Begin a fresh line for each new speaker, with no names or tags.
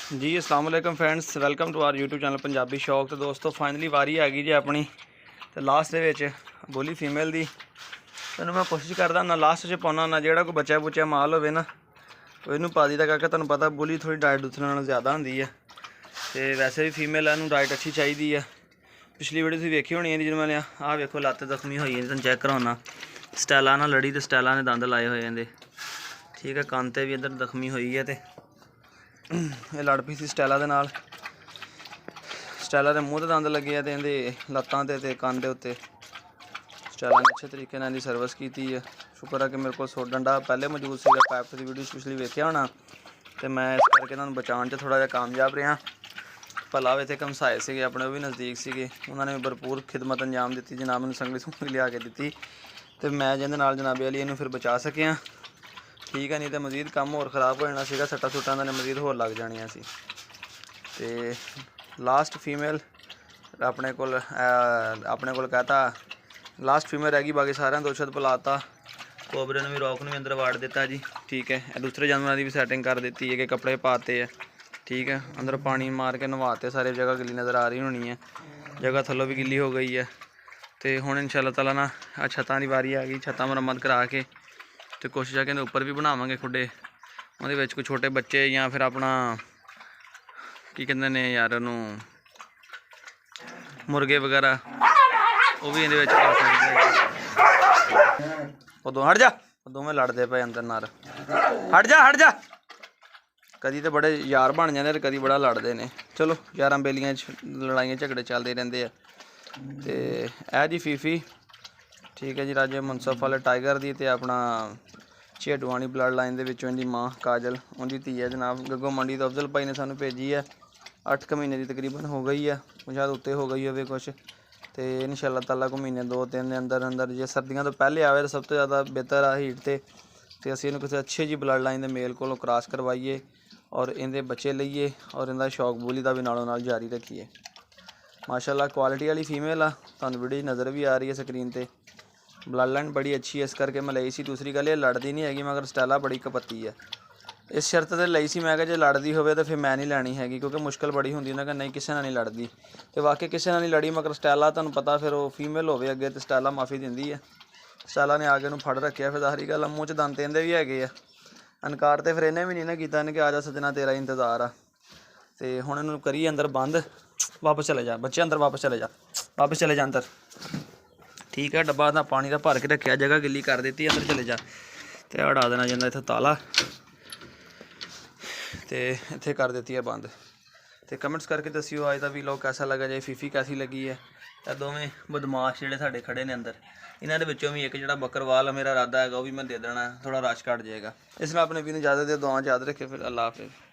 जी अस्सलाम वालेकुम friends, welcome to our YouTube channel Punjabi Shauq. तो दोस्तों फाइनली वारी आ गई जी अपनी तो लास्ट दे बोली फीमेल दी। तेन मैं कोशिश करदा ना लास्ट च पाना ना जोड़ा कोई बच्चा बुच्चा माल होवे ना तो इनू पा दी क्योंकि तुहानू पता बोली थोड़ी डाइट दूसरे नालों ज़्यादा होंदी है। तो वैसे भी फीमेल है डाइट अच्छी चाहिए है। पिछली वीडियो तुसीं वेखी होनी है जिन्हें मैंने आ वेखो लत्त जख्मी हुई है, तुम चेक कराना स्टैला ना लड़ी तो स्टैला ने दंद लाए हुए हैं। ठीक है, कंन ते भी इधर जख्मी हुई है। तो ये लड़ पई सी स्टैला दे नाल। स्टैला के मूँह ते दंद लगे हैं, तो लत्तां ते कंन दे उत्ते स्टैला ने अच्छे तरीके नाल सर्विस की है। शुक्र है कि मेरे को सो डंडा पहले मौजूद सीगा, पैप की वीडियो पिछली वेखिया होना। तो मैं इस करके तुहानू बचाने च थोड़ा जिहा कामयाब रहा। भला इत्थे घमसाए से अपने भी नज़दीक से उन्होंने भरपूर खिदमत अंजाम दी, जनाब मैंने संगली सुंगली लिया के दी। तो मैं जिहदे नाल जनाबे वाली इनू फिर बचा सकिया। ठीक है, नहीं तो मजीद काम होर खराब हो जाना सीगा, सट्टा सुट्टां ने मजीद होर लग जानियां सी। ते लास्ट फीमेल अपने कोल कहता लास्ट फीमेल रह गई, बाकी सारे दोशत पिलाता। कोबरे ने भी रॉक ने भी अंदर वाड़ दिता जी। ठीक है, दूसरे जानवरों की भी सैटिंग कर दी है कि कपड़े पाते हैं। ठीक है, अंदर पानी मार के नवाते, सारी जगह गिली नज़र आ रही होनी है, जगह थल्लों भी गिली हो गई है। तो हुण इंशाअल्लाह ताला ना छत्तां की वारी आ गई, छत्तां मरम्मत करा के तो कोशिश है कि उपर भी बनावांगे खुडे, उहदे कोई छोटे बच्चे या फिर अपना की कहते हैं यार उन्होंने मुर्गे वगैरह वो भी ये पा सकते। उदों हट जा, दोवें लड़ते पे अंदर नार, हट जा। कदी तो बड़े यार बन जाते, कदी बड़ा लड़ते हैं। चलो यारां बेलियां लड़ाइयां झगड़े चलते रहते हैं। तो यह जी फीफी ठीक है जी, राजे मुनसफ वाले टाइगर दी ते अपना छेडुआनी ब्लड लाइन के इनकी माँ काजल उनकी धी है जनाब गग्गो मंडी तो अफजल भाई ने सानू भेजी है। 8 महीने की तकरीबन हो गई है, शायद उत्ते हो गई हो कुछ। तो इंशाअल्लाह ताला को महीने 2-3 के अंदर अंदर जो सर्दियों तो पहले आए तो सब तो ज़्यादा बेहतर आ हीट तो असीं इहनूं किसी अच्छी जी ब्लड लाइन के मेल को क्रॉस करवाइए और इनके बच्चे लईए और इनका शौक बोली का भी नालों नाल जारी रखिए। माशाअल्लाह क्वालिटी वाली फीमेल आ, तुहानूं वीडियो नज़र भी आ रही है स्क्रीन पर। ब्लड लाइन बड़ी अच्छी है, इस करके मैं लई सी। दूसरी गल ये लड़ती नहीं हैगी, मगर स्टैला बड़ी कपत्ती है। इस शर्त से लई सी मैं जो लड़ती हो तो फिर मैं नहीं लैनी हैगी, क्योंकि मुश्किल बड़ी होंगी उन्हें नहीं किसी नाल नहीं लड़ती। तो वाकई किसी नाल नहीं लड़ी, मगर स्टैला तुहानूं पता फिर वो फीमेल होवे अगे तो स्टैला माफ़ी दिंदी है। स्टैला ने आके फड़ रखिया, फिर सारी गल मूँह च दंद इहदे भी हैगे आ। इनकार तो फिर इन्हें भी नहीं ना कीता, इन्हें कि आ जा सजना तेरा इंतज़ार आ। तो हुण इहनूं करिए अंदर बंद, वापस चले जा बच्चे, अंदर वापस चले जा अंदर। ठीक है, डब्बा ना पानी का भर के रखिया, जगह गिली कर दी, अंदर चले जा। तो हटा देना जाता इत्थे ताला, तो इत्थे कर देती है बंद। तो कमेंट्स करके दसियो अज का वीलॉग कैसा लगा जाए, फीफी कैसी लगी है। तो दोवें बदमाश जोड़े साढ़े खड़े ने अंदर, इन्हों के विचों भी एक जो बकरवाल मेरा इरादा है वो भी मैं दे देना, थोड़ा रश घट जाएगा। इसमें अपने भी इजाज़त दे, दुआ याद रखे, फिर अल्लाह हाफिज़।